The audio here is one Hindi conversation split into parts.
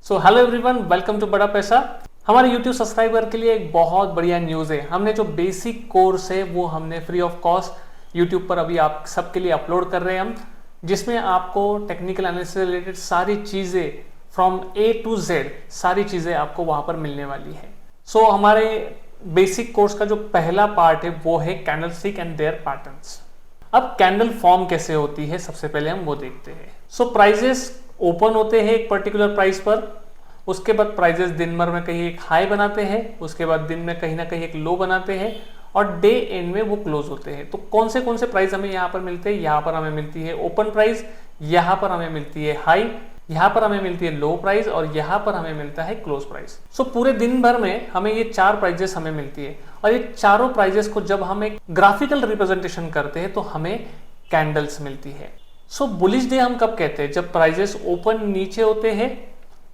So hello everyone, welcome to Bada Paisa. हमारे YouTube सब्सक्राइबर के लिए एक बहुत बढ़िया न्यूज़ है। हमने जो बेसिक कोर्स है वो हमने फ्री ऑफ कॉस्ट YouTube पर अभी आप सबके लिए अपलोड कर रहे हैं हम, जिसमें आपको टेक्निकल एनालिसिस से रिलेटेड सारी चीज़ें फ्रॉम A to Z सारी चीज़ें आपको वहाँ पर मिलने वाली है। सो हमारे बेसिक कोर्स का जो पहला पार्ट है वो है कैंडलस्टिक एंड देयर पैटर्न्स। अब कैंडल फॉर्म कैसे होती है सबसे पहले हम वो देखते हैं। सो प्राइजेस ओपन होते हैं एक पर्टिकुलर प्राइस पर, उसके बाद प्राइजेस दिन भर में कहीं एक हाई बनाते हैं, उसके बाद दिन में कहीं ना कहीं एक लो बनाते हैं और डे एंड में वो क्लोज होते हैं। तो कौन से प्राइस हमें यहाँ पर मिलते हैं? यहाँ पर हमें मिलती है ओपन प्राइस, यहाँ पर हमें मिलती है हाई, यहाँ पर हमें मिलती है लो प्राइस और यहाँ पर हमें मिलता है क्लोज प्राइस। सो पूरे दिन भर में हमें ये चार प्राइजेस हमें मिलती है और ये चारों प्राइजेस को जब हम एक ग्राफिकल रिप्रेजेंटेशन करते हैं तो हमें कैंडल्स मिलती है। सो बुलिश डे हम कब कहते हैं? जब प्राइजेस ओपन नीचे होते हैं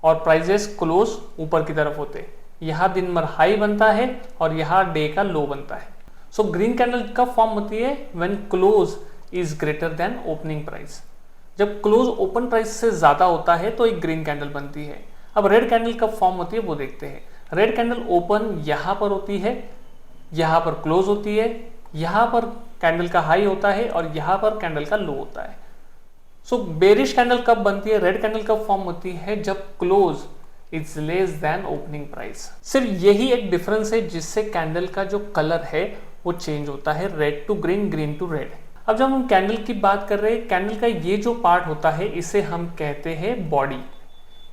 और प्राइजेस क्लोज ऊपर की तरफ होते हैं। यहाँ दिन भर हाई बनता है और यहाँ डे का लो बनता है। सो ग्रीन कैंडल कब फॉर्म होती है? When close is greater than opening price. जब क्लोज ओपन प्राइस से ज्यादा होता है तो एक ग्रीन कैंडल बनती है। अब रेड कैंडल कब फॉर्म होती है वो देखते हैं। रेड कैंडल ओपन यहाँ पर होती है, यहाँ पर क्लोज होती है, यहाँ पर कैंडल का हाई होता है और यहाँ पर कैंडल का लो होता है। सो बेरिश कैंडल कब बनती है? रेड कैंडल कब फॉर्म होती है? जब close is less than opening price. सिर्फ यही एक डिफरेंस है जिससे कैंडल का जो कलर है वो चेंज होता है, red to green, green to red. अब जब हम कैंडल की बात कर रहे हैं, कैंडल का ये जो पार्ट होता है इसे हम कहते हैं बॉडी।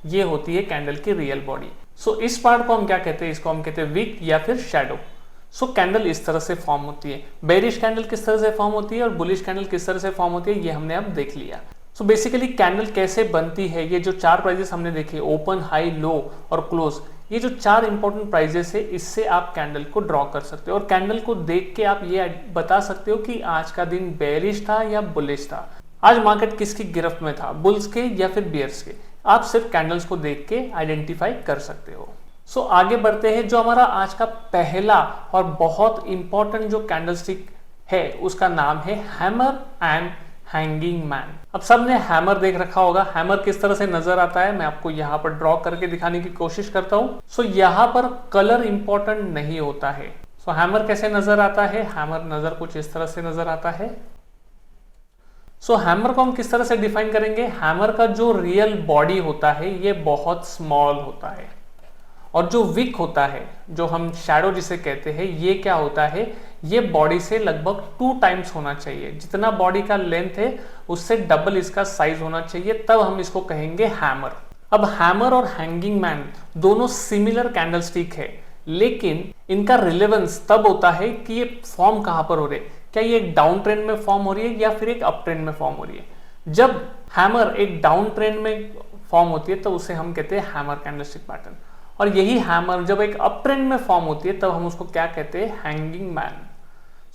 ये होती है कैंडल की रियल बॉडी। सो इस पार्ट को हम क्या कहते हैं? इसको हम कहते हैं विक या फिर शैडो। सो कैंडल इस तरह से फॉर्म होती है। बेरिश कैंडल किस तरह से फॉर्म होती है और बुलिश कैंडल किस तरह से फॉर्म होती है ये हमने अब देख लिया। सो बेसिकली कैंडल कैसे बनती है, ये जो चार प्राइजेस हमने देखे, ओपन, हाई, लो और क्लोज, ये जो चार इंपॉर्टेंट प्राइजेस है इससे आप कैंडल को ड्रॉ कर सकते हो और कैंडल को देख के आप ये बता सकते हो कि आज का दिन बेरिश था या बुलिश था, आज मार्केट किसकी गिरफ्त में था, बुल्स के या फिर बियर्स के। आप सिर्फ कैंडल्स को देख के आइडेंटिफाई कर सकते हो। सो आगे बढ़ते हैं। जो हमारा आज का पहला और बहुत इंपॉर्टेंट जो कैंडलस्टिक है उसका नाम है हैमर एंड हैंगिंग मैन। अब सबने हैमर देख रखा होगा। हैमर किस तरह से नजर आता है मैं आपको यहाँ पर ड्रॉ करके दिखाने की कोशिश करता हूँ। सो यहाँ पर कलर इंपॉर्टेंट नहीं होता है। सो हैमर कैसे नजर आता है? हैमर नजर कुछ इस तरह से नजर आता है। सो हैमर को हम किस तरह से डिफाइन करेंगे? हैमर का जो रियल बॉडी होता है ये बहुत स्मॉल होता है और जो विक होता है, जो हम शैडो जिसे कहते हैं, ये क्या होता है? ये बॉडी से लगभग 2 टाइम्स होना चाहिए। जितना बॉडी का लेंथ है उससे डबल इसका साइज होना चाहिए, तब हम इसको कहेंगे हैमर। अब हैमर और हैंगिंग मैन दोनों सिमिलर कैंडलस्टिक है, लेकिन इनका रिलेवेंस तब होता है कि ये फॉर्म कहां पर हो रहे। क्या ये एक डाउन ट्रेंड में फॉर्म हो रही है या फिर एक अप ट्रेंड में फॉर्म हो रही है? जब हैमर एक डाउन ट्रेंड में फॉर्म होती है तो उसे हम कहते हैं हैमर कैंडलस्टिक पैटर्न, और यही हैमर जब एक अप ट्रेंड में फॉर्म होती है तब हम उसको क्या कहते हैं? Hanging man.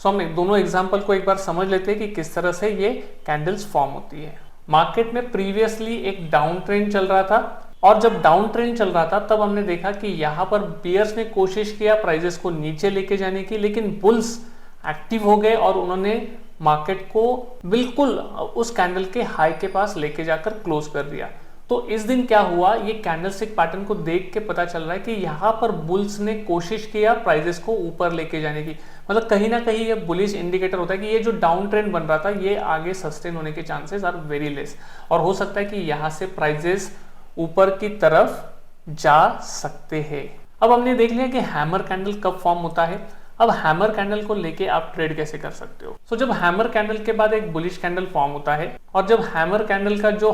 सो हम दोनों एग्जांपल को एक बार समझ लेते हैं कि किस तरह से ये कैंडल्स फॉर्म होती है। मार्केट में प्रीवियसली एक डाउन ट्रेंड चल रहा था और जब डाउन ट्रेंड चल रहा था तब हमने देखा कि यहाँ पर बियर्स ने कोशिश किया प्राइजेस को नीचे लेके जाने की, लेकिन बुल्स एक्टिव हो गए और उन्होंने मार्केट को बिल्कुल उस कैंडल के हाई के पास लेके जाकर क्लोज कर दिया। तो इस दिन क्या हुआ? ये कैंडलस्टिक पैटर्न को देख के पता चल रहा है कि यहाँ पर बुल्स ने कोशिश किया प्राइजेस को ऊपर लेके जाने की। मतलब कहीं ना कहीं ये बुलिश इंडिकेटर होता है कि ये जो डाउन ट्रेंड बन रहा था ये आगे सस्टेन होने के चांसेस आर वेरी लेस और हो सकता है कि यहाँ से प्राइजेस ऊपर की तरफ जा सकते हैं। अब हमने देख लिया कि हैमर कैंडल कब फॉर्म होता है। अब हैमर कैंडल को लेके आप ट्रेड कैसे कर सकते हो? सो जब हैमर कैंडल के बाद एक बुलिश कैंडल फॉर्म होता है और जब हैमर कैंडल का जो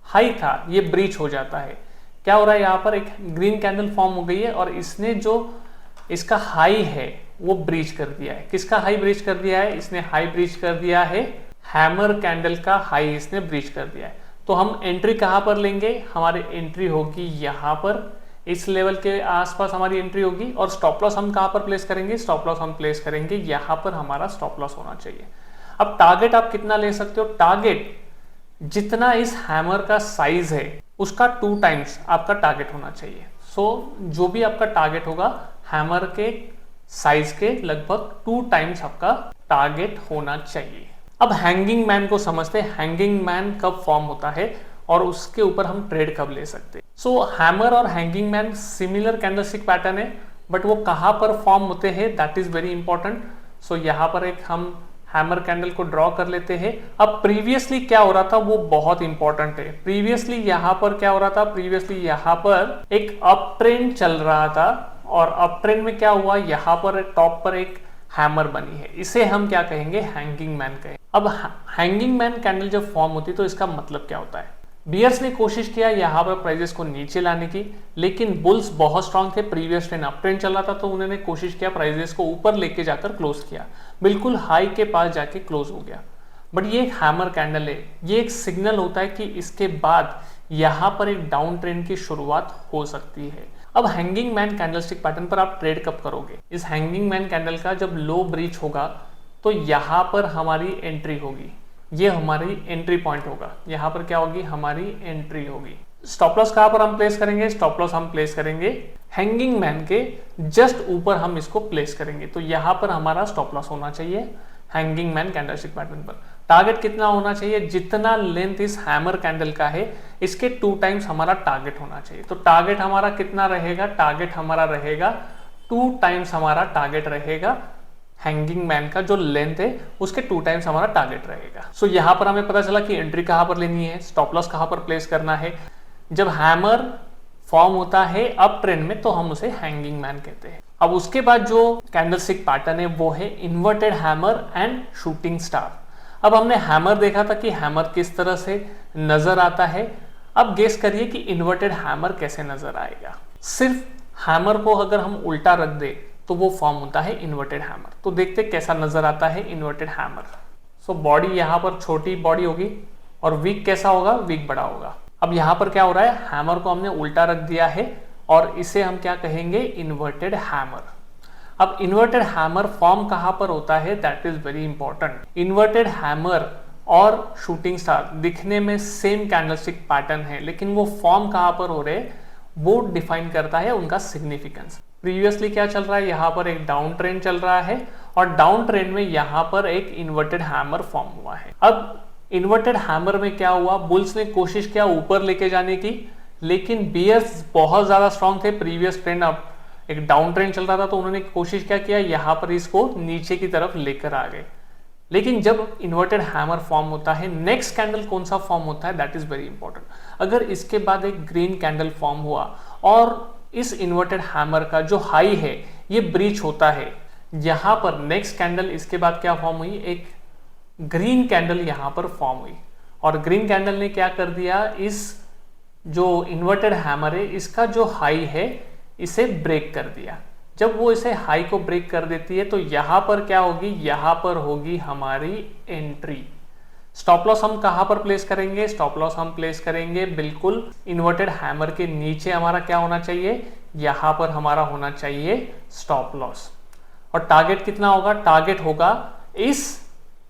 हाई था ये ब्रीच हो जाता है, क्या हो रहा है? यहाँ पर एक ग्रीन कैंडल फॉर्म हो गई है और इसने जो इसका हाई है वो ब्रीच कर दिया है। किसका हाई ब्रीच कर दिया है? इसने हाई ब्रीच कर दिया है, हैमर कैंडल का हाई इसने ब्रीच कर दिया है। तो हम एंट्री कहाँ पर लेंगे? हमारी एंट्री होगी यहाँ पर, इस लेवल के आसपास हमारी एंट्री होगी और स्टॉप लॉस हम कहाँ पर प्लेस करेंगे? स्टॉप लॉस हम प्लेस करेंगे यहाँ पर, हमारा स्टॉप लॉस होना चाहिए। अब टारगेट आप कितना ले सकते हो? टारगेट जितना इस हैमर का साइज है उसका 2 टाइम्स आपका टारगेट होना चाहिए। सो जो भी आपका टारगेट होगा हैमर के साइज के लगभग 2 टाइम्स आपका टारगेट होना चाहिए। अब हैंगिंग मैन को समझते हैं। हैंगिंग मैन कब फॉर्म होता है और उसके ऊपर हम ट्रेड कब ले सकते हैं। सो हैमर और hanging man similar candlestick pattern है, बट वो कहाँ पर फॉर्म होते हैं दैट इज वेरी इंपॉर्टेंट। सो यहाँ पर एक हम हैमर कैंडल को ड्रॉ कर लेते हैं। अब प्रीवियसली क्या हो रहा था वो बहुत इंपॉर्टेंट है। प्रीवियसली यहाँ पर क्या हो रहा था, प्रीवियसली यहाँ पर एक अप ट्रेंड चल रहा था और अप ट्रेंड में क्या हुआ, यहाँ पर टॉप पर एक हैमर बनी है, इसे हम क्या कहेंगे, हैंगिंग मैन कहेंगे। अब हैंगिंग मैन कैंडल जब फॉर्म होती है तो इसका मतलब क्या होता है, बियर्स ने कोशिश किया यहाँ पर प्राइजेस को नीचे लाने की, लेकिन बुल्स बहुत स्ट्रांग थे, प्रीवियस ट्रेंड अप ट्रेंड चल रहा था, तो उन्होंने कोशिश किया प्राइजेस को ऊपर लेके जाकर क्लोज किया, बिल्कुल हाई के पास जाके क्लोज हो गया। बट ये एक हैमर कैंडल है, ये एक सिग्नल होता है कि इसके बाद यहाँ पर एक डाउन ट्रेंड की शुरुआत हो सकती है। अब हैंगिंग मैन कैंडलस्टिक पैटर्न पर आप ट्रेड कब करोगे, इस हैंगिंग मैन कैंडल का जब लो ब्रीच होगा तो यहाँ पर हमारी एंट्री होगी, ये हमारी एंट्री पॉइंट होगा, यहाँ पर क्या होगी, हमारी एंट्री होगी। स्टॉप लॉस कहाँ पर हम प्लेस करेंगे, स्टॉप लॉस हम प्लेस करेंगे हैंगिंग मैन के जस्ट ऊपर हम इसको प्लेस करेंगे, तो यहाँ पर हमारा स्टॉप लॉस होना चाहिए हैंगिंग मैन कैंडलस्टिक पैटर्न पर। टारगेट कितना होना चाहिए, जितना लेंथ इस हैमर कैंडल का है इसके 2 टाइम्स हमारा टारगेट होना चाहिए। तो टारगेट हमारा कितना रहेगा, टारगेट हमारा रहेगा 2 टाइम्स हमारा टारगेट रहेगा हैंगिंग मैन का जो लेंथ है उसके 2 टाइम्स हमारा टारगेट रहेगा। सो यहाँ पर हमें पता चला कि एंट्री कहाँ पर लेनी है, स्टॉप लॉस कहाँ पर प्लेस करना है। जब हैमर फॉर्म होता है अप ट्रेंड में तो हम उसे हैंगिंग मैन कहते हैं। अब उसके बाद जो कैंडलस्टिक पैटर्न है वो है inverted hammer and shooting star. अब हमने हैमर देखा था कि हैमर किस तरह से नजर आता है, अब गेस करिए कि इन्वर्टेड हैमर कैसे नजर आएगा। सिर्फ हैमर को अगर हम उल्टा रख दे तो वो फॉर्म होता है इन्वर्टेड हैमर। तो देखते कैसा नजर आता है इन्वर्टेड हैमर। सो बॉडी यहाँ पर छोटी बॉडी होगी और वीक कैसा होगा, वीक बड़ा होगा। अब यहाँ पर क्या हो रहा है, हैमर को हमने उल्टा रख दिया है और इसे हम क्या कहेंगे, इन्वर्टेड हैमर। अब इन्वर्टेड हैमर फॉर्म कहाँ पर होता है, that is very important. Inverted hammer और शूटिंग स्टार दिखने में सेम कैंडलस्टिक पैटर्न है, लेकिन वो फॉर्म कहाँ पर हो रहे वो डिफाइन करता है उनका सिग्निफिकेंस। प्रीवियसली क्या चल रहा है, यहाँ पर एक डाउन ट्रेंड चल रहा है और डाउन ट्रेंड में यहाँ पर एक इन्वर्टेड हैमर फॉर्म हुआ है। अब इन्वर्टेड हैमर में क्या हुआ, बुल्स ने कोशिश किया ऊपर लेके जाने की, लेकिन बियर्स बहुत ज्यादा स्ट्रांग थे, प्रीवियस ट्रेंड अब एक डाउन ट्रेंड चल रहा था, तो उन्होंने कोशिश क्या किया, यहाँ पर इसको नीचे की तरफ लेकर आ गए। लेकिन जब इन्वर्टेड हैमर फॉर्म होता है, नेक्स्ट कैंडल कौन सा फॉर्म होता है, दैट इज वेरी इंपॉर्टेंट। अगर इसके बाद एक ग्रीन कैंडल फॉर्म हुआ और इस इन्वर्टेड हैमर का जो हाई है ये ब्रीच होता है, यहाँ पर नेक्स्ट कैंडल इसके बाद क्या फॉर्म हुई, एक ग्रीन कैंडल यहाँ पर फॉर्म हुई और ग्रीन कैंडल ने क्या कर दिया, इस जो इन्वर्टेड हैमर है इसका जो हाई है इसे ब्रेक कर दिया। जब वो इसे हाई को ब्रेक कर देती है तो यहाँ पर क्या होगी, यहाँ पर होगी हमारी एंट्री। स्टॉप लॉस हम कहाँ पर प्लेस करेंगे, स्टॉप लॉस हम प्लेस करेंगे बिल्कुल इन्वर्टेड हैमर के नीचे। हमारा क्या होना चाहिए, यहाँ पर हमारा होना चाहिए स्टॉप लॉस। और टारगेट कितना होगा, टारगेट होगा इस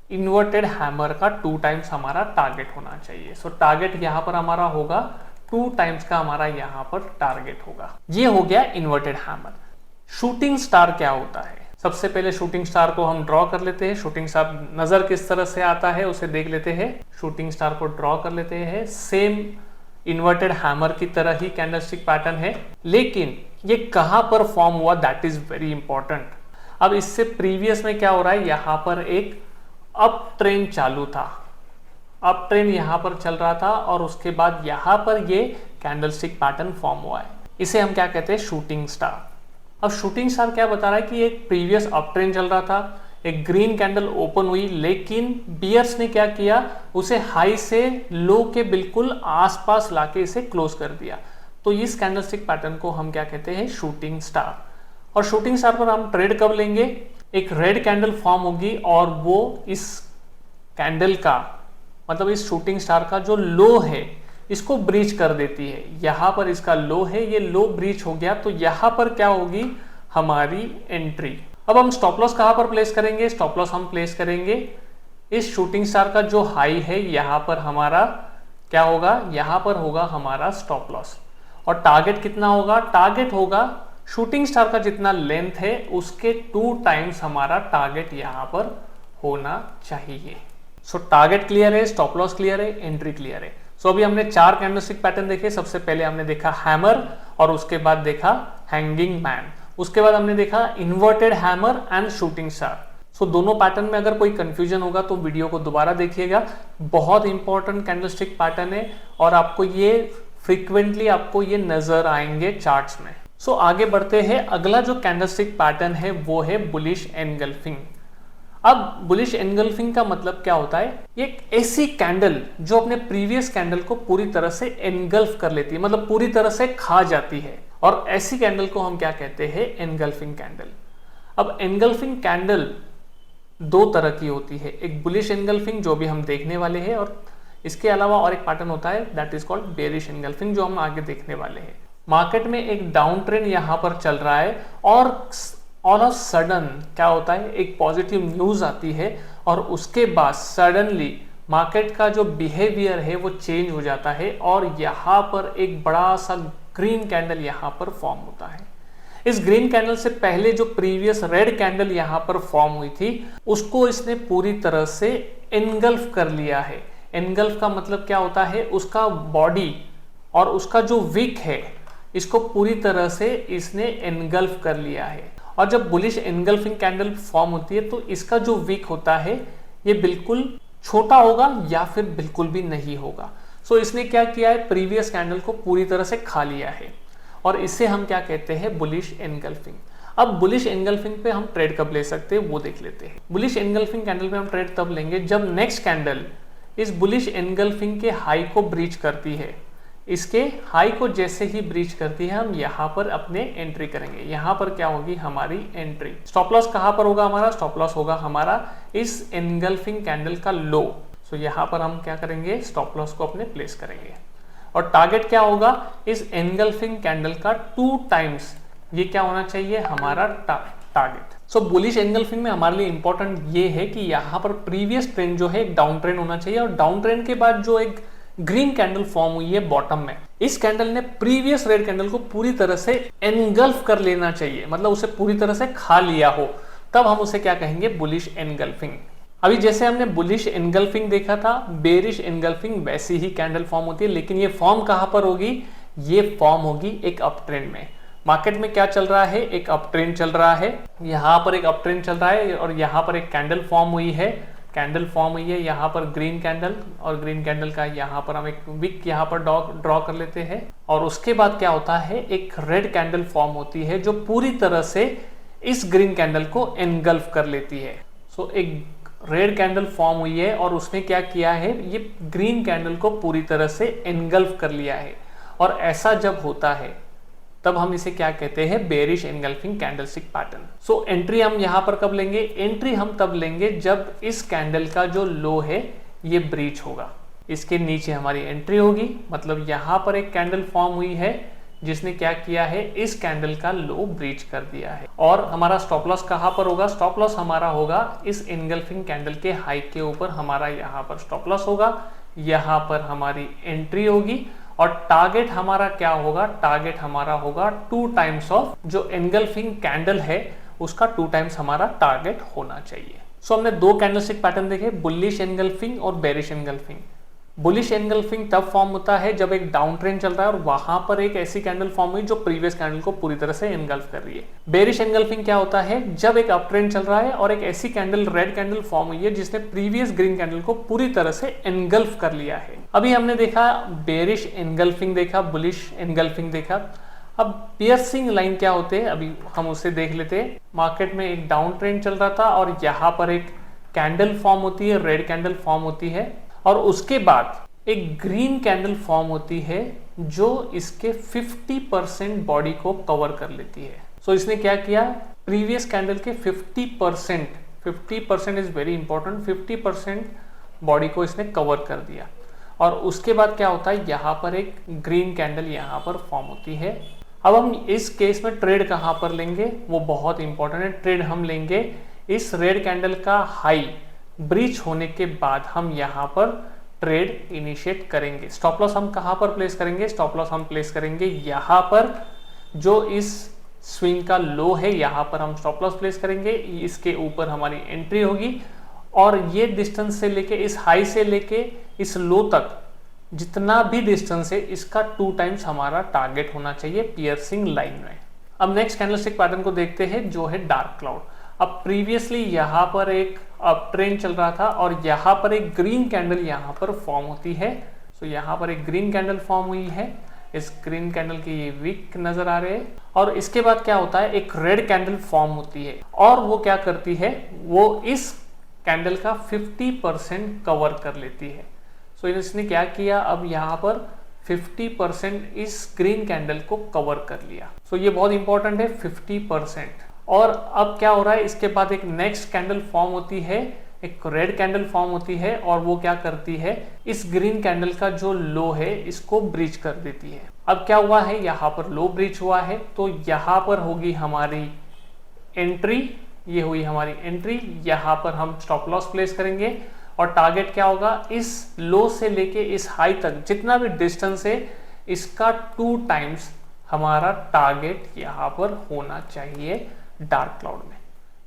इन्वर्टेड हैमर का 2 टाइम्स हमारा टारगेट होना चाहिए। सो टारगेट यहाँ पर हमारा होगा 2 टाइम्स का हमारा यहाँ पर टारगेट होगा। ये हो गया इन्वर्टेड हैमर। शूटिंग स्टार क्या होता है, सबसे पहले शूटिंग स्टार को हम ड्रॉ कर लेते हैं। शूटिंग स्टार नजर किस तरह से आता है उसे देख लेते हैं। शूटिंग स्टार को ड्रॉ कर लेते हैं, सेम इन्वर्टेड हैमर की तरह ही कैंडलस्टिक पैटर्न है, लेकिन ये कहां पर फॉर्म हुआ, दैट इज वेरी इंपॉर्टेंट। अब इससे प्रीवियस में क्या हो रहा है, यहाँ पर एक अप ट्रेंड चालू था, अप ट्रेंड यहाँ पर चल रहा था और उसके बाद यहाँ पर ये कैंडलस्टिक पैटर्न फॉर्म हुआ है, इसे हम क्या कहते हैं, शूटिंग स्टार। अब शूटिंग स्टार क्या बता रहा है कि एक प्रीवियस अप ट्रेंड चल रहा था, एक ग्रीन कैंडल ओपन हुई, लेकिन बियर्स ने क्या किया, उसे हाई से लो के बिल्कुल आसपास लाके इसे क्लोज कर दिया। तो इस कैंडलस्टिक पैटर्न को हम क्या कहते हैं, शूटिंग स्टार। और शूटिंग स्टार पर हम ट्रेड कब लेंगे, एक रेड कैंडल फॉर्म होगी और वो इस कैंडल का मतलब इस शूटिंग स्टार का जो लो है इसको ब्रीच कर देती है। यहाँ पर इसका लो है, ये लो ब्रीच हो गया, तो यहाँ पर क्या होगी, हमारी एंट्री। अब हम स्टॉप लॉस कहाँ पर प्लेस करेंगे, स्टॉप लॉस हम प्लेस करेंगे इस शूटिंग स्टार का जो हाई है, यहाँ पर हमारा क्या होगा, यहाँ पर होगा हमारा स्टॉप लॉस। और टारगेट कितना होगा, टारगेट होगा शूटिंग स्टार का जितना लेंथ है उसके 2 टाइम्स हमारा टारगेट यहाँ पर होना चाहिए। सो टारगेट क्लियर है, स्टॉप लॉस क्लियर है, एंट्री क्लियर है। सो अभी हमने 4 कैंडलस्टिक पैटर्न देखे। सबसे पहले हमने देखा हैमर और उसके बाद देखा हैंगिंग मैन, उसके बाद हमने देखा inverted hammer and shooting star. So दोनों पैटर्न में अगर कोई कंफ्यूजन होगा तो वीडियो को दोबारा देखिएगा। बहुत इंपॉर्टेंट कैंडलस्टिक पैटर्न है और आपको ये फ्रीक्वेंटली आपको ये नजर आएंगे चार्ट्स में। सो आगे बढ़ते हैं। अगला जो कैंडलस्टिक पैटर्न है वो है बुलिश एनगल्फिंग। अब बुलिश एनगल्फिंग का मतलब क्या होता है? एक ऐसी कैंडल जो अपने प्रीवियस कैंडल को पूरी तरह से एनगल्फ कर लेती है, मतलब पूरी तरह से खा जाती है, और ऐसी कैंडल को हम क्या कहते हैं? Engulfing candle. अब एनगल्फिंग कैंडल 2 तरह की होती है, एक बुलिश एनगल्फिंग जो भी हम देखने वाले हैं, और इसके अलावा और एक पैटर्न होता है that is called bearish engulfing जो हम आगे देखने वाले हैं। मार्केट में एक डाउन ट्रेंड यहाँ पर चल रहा है और ऑल ऑफ सडन क्या होता है? एक पॉजिटिव न्यूज आती है और उसके बाद सडनली मार्केट का जो बिहेवियर है वो चेंज हो जाता है और यहाँ पर एक बड़ा सा ग्रीन कैंडल यहाँ पर फॉर्म होता है। इस ग्रीन कैंडल से पहले जो प्रीवियस रेड कैंडल यहाँ पर फॉर्म हुई थी उसको इसने पूरी तरह से एनगल्फ कर लिया है। एनगल्फ का मतलब क्या होता है? उसका बॉडी और उसका जो विक है इसको पूरी तरह से इसने एनगल्फ कर लिया है। और जब बुलिश एनगल्फिंग कैंडल फॉर्म होती है तो इसका जो विक होता है ये बिल्कुल छोटा होगा या फिर बिल्कुल भी नहीं होगा। सो इसने क्या किया है? प्रीवियस कैंडल को पूरी तरह से खा लिया है और इसे हम क्या कहते हैं? Bullish engulfing. अब बुलिश एनगल्फिंग पे हम ट्रेड कब ले सकते हैं वो देख लेते हैं। बुलिश एनगल्फिंग कैंडल पे हम ट्रेड तब लेंगे जब नेक्स्ट कैंडल इस बुलिश एनगल्फिंग के हाई को ब्रीच करती है। इसके हाई को जैसे ही ब्रीच करती है हम यहाँ पर अपने एंट्री करेंगे। यहाँ पर क्या होगी? हमारी एंट्री। स्टॉप लॉस कहाँ पर होगा हमारा? स्टॉप लॉस होगा हमारा इस एनगल्फिंग कैंडल का लो। सो यहाँ पर हम क्या करेंगे? स्टॉप लॉस को अपने प्लेस करेंगे। और टारगेट क्या होगा? इस एनगल्फिंग कैंडल का 2 टाइम्स ये क्या होना चाहिए? हमारा टारगेट। सो बुलिश एनगल्फिंग में हमारे लिए इंपॉर्टेंट ये है कि यहाँ पर प्रीवियस ट्रेंड जो है एक डाउन ट्रेंड होना चाहिए और डाउन ट्रेंड के बाद जो एक ग्रीन कैंडल फॉर्म हुई है बॉटम में, इस कैंडल ने प्रीवियस रेड कैंडल को पूरी तरह से एनगल्फ कर लेना चाहिए, मतलब उसे पूरी तरह से खा लिया हो, तब हम उसे क्या कहेंगे? Bullish engulfing. अभी जैसे हमने बुलिश एनगल्फिंग देखा था, बेरिश एनगल्फिंग वैसी ही कैंडल फॉर्म होती है, लेकिन ये फॉर्म कहां पर होगी? ये फॉर्म होगी एक अप ट्रेंड में। मार्केट में क्या चल रहा है? एक अप ट्रेंड चल रहा है, यहाँ पर एक अप ट्रेंड चल रहा है और यहाँ पर एक कैंडल फॉर्म हुई है। यहाँ पर ग्रीन कैंडल और ग्रीन कैंडल का यहाँ पर हम एक विक यहाँ पर ड्रॉ कर लेते हैं और उसके बाद क्या होता है? एक रेड कैंडल फॉर्म होती है जो पूरी तरह से इस ग्रीन कैंडल को एनगल्फ कर लेती है। सो एक रेड कैंडल फॉर्म हुई है और उसने क्या किया है? ये ग्रीन कैंडल को पूरी तरह से एनगल्फ कर लिया है और ऐसा जब होता है तब हम इसे क्या कहते हैं? Bearish engulfing candlestick pattern. So entry हम यहां पर कब लेंगे? एंट्री हम तब लेंगे जब इस कैंडल का जो लो है ये ब्रीच होगा, इसके नीचे हमारी एंट्री होगी। मतलब यहां पर एक कैंडल फॉर्म हुई है जिसने क्या किया है? इस कैंडल का लो ब्रीच कर दिया है और हमारा स्टॉप लॉस कहां पर होगा? स्टॉप लॉस हमारा होगा इस एनगल्फिंग कैंडल के हाई के ऊपर, हमारा यहाँ पर स्टॉप लॉस होगा, यहाँ पर हमारी एंट्री होगी और टारगेट हमारा क्या होगा? टारगेट हमारा होगा 2 टाइम्स ऑफ जो एनगल्फिंग कैंडल है उसका 2 टाइम्स हमारा टारगेट होना चाहिए। सो हमने 2 कैंडलस्टिक पैटर्न देखे, बुलिश एनगल्फिंग और बेरिश एनगल्फिंग। बुलिश एनगल्फिंग तब फॉर्म होता है जब एक डाउन ट्रेंड चल रहा है और वहां पर एक ऐसी कैंडल फॉर्म हुई जो प्रीवियस कैंडल को पूरी तरह से एनगल्फ कर रही है। बेरिश एनगल्फिंग क्या होता है? जब एक अप ट्रेंड चल रहा है और एक ऐसी कैंडल रेड कैंडल फॉर्म हुई है जिसने प्रीवियस ग्रीन कैंडल को पूरी तरह से एनगल्फ कर लिया है। अभी हमने देखा बेरिश एनगल्फिंग देखा, बुलिश एनगल्फिंग देखा। अब पियर्सिंग लाइन क्या होते हैं अभी हम उसे देख लेते हैं। मार्केट में एक डाउन ट्रेंड चल रहा था और यहाँ पर एक कैंडल फॉर्म होती है, रेड कैंडल फॉर्म होती है और उसके बाद एक ग्रीन कैंडल फॉर्म होती है जो इसके 50% बॉडी को कवर कर लेती है। सो इसने क्या किया? प्रीवियस कैंडल के 50% इज वेरी इंपॉर्टेंट, 50% बॉडी को इसने कवर कर दिया और उसके बाद क्या होता है? यहाँ पर एक ग्रीन कैंडल यहाँ पर फॉर्म होती है। अब हम इस केस में ट्रेड कहाँ पर लेंगे वो बहुत इंपॉर्टेंट है। ट्रेड हम लेंगे इस रेड कैंडल का हाई ब्रीच होने के बाद हम यहाँ पर ट्रेड इनिशिएट करेंगे। स्टॉप लॉस हम कहां पर प्लेस करेंगे? स्टॉप लॉस हम प्लेस करेंगे यहां पर, जो इस स्विंग का लो है यहां पर हम स्टॉप लॉस प्लेस करेंगे। इसके ऊपर हमारी एंट्री होगी और ये डिस्टेंस से लेके इस हाई से लेके इस लो तक जितना भी डिस्टेंस है इसका 2 टाइम्स हमारा टारगेट होना चाहिए पियर्सिंग लाइन में। अब नेक्स्ट कैंडलस्टिक पैटर्न को देखते हैं जो है डार्क क्लाउड। अब प्रीवियसली यहाँ पर एक अप ट्रेंड चल रहा था और यहाँ पर एक ग्रीन कैंडल यहाँ पर फॉर्म होती है। सो यहाँ पर एक ग्रीन कैंडल फॉर्म हुई है, इस ग्रीन कैंडल की ये विक नजर आ रहे हैं और इसके बाद क्या होता है, एक रेड कैंडल फॉर्म होती है और वो क्या करती है, वो इस कैंडल का 50% कवर कर लेती है। सो इसने क्या किया, अब यहाँ पर 50% इस ग्रीन कैंडल को कवर कर लिया। सो ये बहुत इंपॉर्टेंट है 50%। और अब क्या हो रहा है, इसके बाद एक नेक्स्ट कैंडल फॉर्म होती है, एक रेड कैंडल फॉर्म होती है और वो क्या करती है, इस ग्रीन कैंडल का जो लो है इसको ब्रीच कर देती है। अब क्या हुआ है, यहाँ पर लो ब्रीच हुआ है तो यहाँ पर होगी हमारी एंट्री, ये हुई हमारी एंट्री। यहाँ पर हम स्टॉप लॉस प्लेस करेंगे और टारगेट क्या होगा, इस लो से लेके इस हाई तक जितना भी डिस्टेंस है इसका 2 टाइम्स हमारा टारगेट यहाँ पर होना चाहिए डार्क क्लाउड में।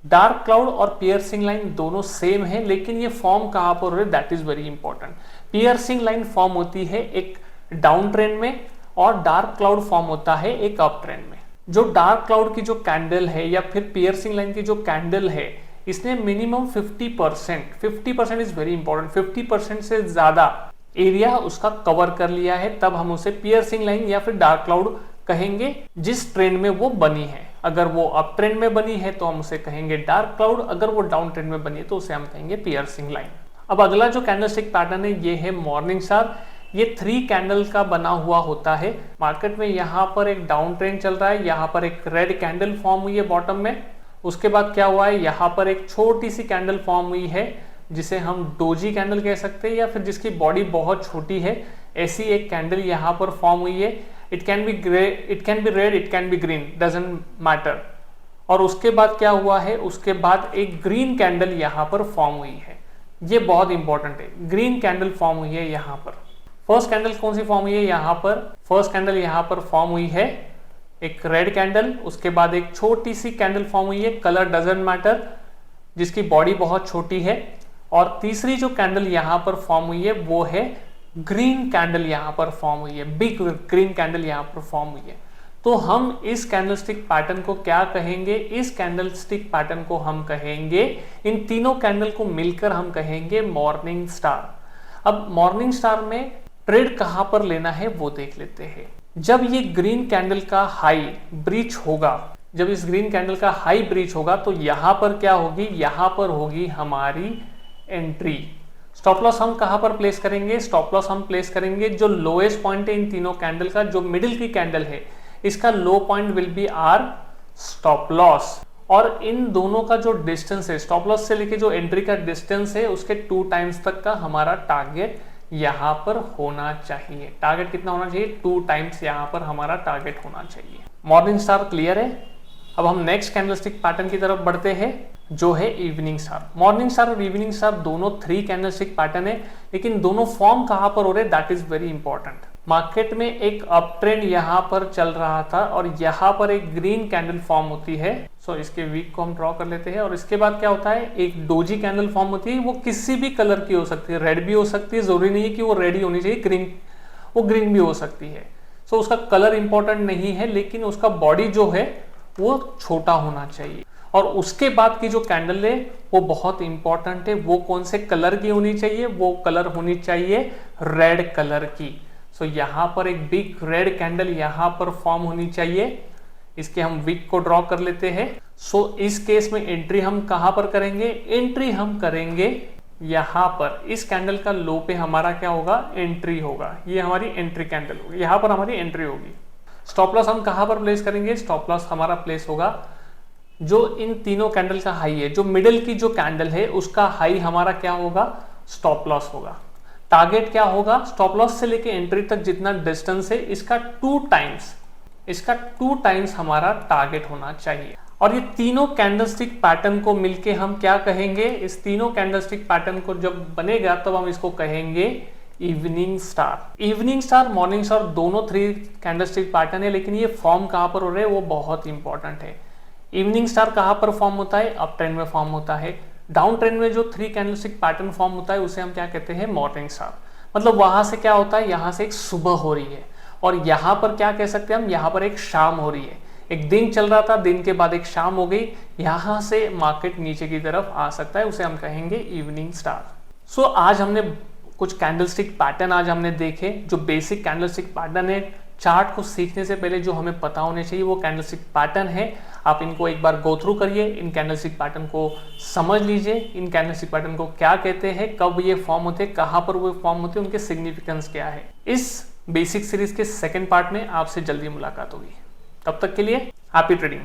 डार्क क्लाउड और पियर्सिंग लाइन दोनों सेम है, लेकिन ये फॉर्म कहां पर हो रहा है, that is very important. Piercing line form होती है एक डाउन ट्रेंड में और डार्क क्लाउड फॉर्म होता है एक अप ट्रेंड में। जो डार्क क्लाउड की जो कैंडल है या फिर पियर्सिंग लाइन की जो कैंडल है, इसने मिनिमम 50% इज वेरी इंपॉर्टेंट, 50% से ज्यादा एरिया उसका कवर कर लिया है, तब हम उसे पियर्सिंग लाइन या फिर डार्क क्लाउड कहेंगे जिस ट्रेंड में वो बनी है। अगर वो अप ट्रेंड में बनी है तो हम उसे कहेंगे डार्क क्लाउड, अगर वो डाउन ट्रेंड में बनी है तो उसे हम कहेंगे पियर्सिंग लाइन। अब अगला जो कैंडलस्टिक पैटर्न है ये है मॉर्निंग स्टार। ये 3 कैंडल का बना हुआ होता है। मार्केट में यहाँ पर एक डाउन ट्रेंड चल रहा है, यहाँ पर एक रेड कैंडल फॉर्म हुई है बॉटम में। उसके बाद क्या हुआ है, यहाँ पर एक छोटी सी कैंडल फॉर्म हुई है जिसे हम डोजी कैंडल कह सकते हैं या फिर जिसकी बॉडी बहुत छोटी है, ऐसी एक कैंडल यहाँ पर फॉर्म हुई है। It can be grey, it can be red, it can be green, doesn't matter. और उसके बाद क्या हुआ है, उसके बाद एक ग्रीन कैंडल यहाँ पर फॉर्म हुई है। ये बहुत इंपॉर्टेंट है, ग्रीन कैंडल फॉर्म हुई है यहाँ पर। फर्स्ट कैंडल कौन सी फॉर्म हुई है, यहाँ पर फर्स्ट कैंडल यहाँ पर फॉर्म हुई है एक रेड कैंडल। उसके बाद एक छोटी सी कैंडल फॉर्म हुई है, कलर डजंट मैटर, जिसकी बॉडी बहुत छोटी है। और तीसरी जो कैंडल यहाँ पर फॉर्म हुई है वो है ग्रीन कैंडल यहाँ पर फॉर्म हुई है, बिग ग्रीन कैंडल यहाँ पर फॉर्म हुई है। तो हम इस कैंडलस्टिक पैटर्न को क्या कहेंगे, इस कैंडलस्टिक पैटर्न को हम कहेंगे, इन तीनों कैंडल को मिलकर हम कहेंगे मॉर्निंग स्टार। अब मॉर्निंग स्टार में ट्रेड कहां पर लेना है वो देख लेते हैं। जब ये ग्रीन कैंडल का हाई ब्रीच होगा, जब इस ग्रीन कैंडल का हाई ब्रीच होगा तो यहां पर क्या होगी, यहां पर होगी हमारी एंट्री। स्टॉप लॉस हम कहां पर प्लेस करेंगे, स्टॉप लॉस हम प्लेस करेंगे जो लोएस्ट पॉइंट है इन तीनों कैंडल का, जो मिडिल की कैंडल है इसका low point will be our stop loss. और इन दोनों का जो डिस्टेंस है, स्टॉप लॉस से लेके जो एंट्री का डिस्टेंस है उसके 2 टाइम्स तक का हमारा टारगेट यहां पर होना चाहिए। टारगेट कितना होना चाहिए, 2 टाइम्स यहां पर हमारा टारगेट होना चाहिए। मॉर्निंग स्टार क्लियर है। अब हम नेक्स्ट कैंडलस्टिक पैटर्न की तरफ बढ़ते हैं जो है इवनिंग स्टार। मॉर्निंग स्टार और इवनिंग स्टार दोनों 3 कैंडलस्टिक पैटर्न है, लेकिन दोनों फॉर्म कहां पर हो रहे हैं, that is very important. Market में एक अप ट्रेंड यहां पर चल रहा था और यहां पर एक ग्रीन कैंडल फॉर्म होती है। सो इसके वीक को हम ड्रॉ कर लेते हैं। और इसके बाद क्या होता है, एक डोजी कैंडल फॉर्म होती है, वो किसी भी कलर की हो सकती है, रेड भी हो सकती है, जरूरी नहीं है कि वो रेड ही होनी चाहिए, ग्रीन, वो ग्रीन भी हो सकती है। सो उसका कलर इंपॉर्टेंट नहीं है, लेकिन उसका बॉडी जो है वो छोटा होना चाहिए। और उसके बाद की जो कैंडल है वो बहुत इंपॉर्टेंट है, वो कौन से कलर की होनी चाहिए, वो कलर होनी चाहिए रेड कलर की। सो यहाँ पर एक बिग रेड कैंडल यहाँ पर फॉर्म होनी चाहिए। इसके हम विक को ड्रॉ कर लेते हैं। सो इस केस में एंट्री हम कहां पर करेंगे, एंट्री हम करेंगे यहाँ पर। इस कैंडल का लो पे हमारा क्या होगा, एंट्री होगा। ये हमारी एंट्री कैंडल होगी, यहाँ पर हमारी एंट्री होगी। स्टॉप लॉस हम कहां पर प्लेस करेंगे, स्टॉप लॉस हमारा प्लेस होगा जो इन तीनों कैंडल का हाई है, जो मिडिल की जो कैंडल है उसका हाई हमारा क्या होगा, स्टॉप लॉस होगा। टारगेट क्या होगा, स्टॉप लॉस से लेके एंट्री तक जितना डिस्टेंस है इसका 2 टाइम्स हमारा टारगेट होना चाहिए। और ये तीनों कैंडलस्टिक पैटर्न को मिलके हम क्या कहेंगे, इस तीनों कैंडलस्टिक पैटर्न को जब बनेगा तब हम इसको कहेंगे evening star. Evening star, morning star दोनों 3 कैंडलस्टिक पैटर्न है, लेकिन ये फॉर्म कहां पर हो रहे हैं वो बहुत इंपॉर्टेंट है। इवनिंग स्टार कहां पर फॉर्म होता है, अप ट्रेंड में फॉर्म होता है। डाउन ट्रेंड में जो 3 कैंडलस्टिक पैटर्न फॉर्म होता है उसे हम क्या कहते हैं, मॉर्निंग स्टार। मतलब वहां से क्या होता है, यहाँ से एक सुबह हो रही है, और यहाँ पर क्या कह सकते हैं हम, यहाँ पर एक शाम हो रही है। एक दिन चल रहा था, दिन के बाद एक शाम हो गई, यहाँ से मार्केट नीचे की तरफ आ सकता है, उसे हम कहेंगे इवनिंग स्टार। सो आज हमने कुछ कैंडलस्टिक पैटर्न आज हमने देखे, जो बेसिक कैंडलस्टिक पैटर्न है। चार्ट को सीखने से पहले जो हमें पता होने चाहिए वो कैंडलस्टिक पैटर्न है। आप इनको एक बार गो थ्रू करिए, इन कैंडलस्टिक पैटर्न को समझ लीजिए, इन कैंडलस्टिक पैटर्न को क्या कहते हैं, कब ये फॉर्म होते हैं, कहाँ पर वो फॉर्म होते हैं, उनके सिग्निफिकेंस क्या है। इस बेसिक सीरीज के सेकेंड पार्ट में आपसे जल्दी मुलाकात होगी। तब तक के लिए हैप्पी ट्रेडिंग।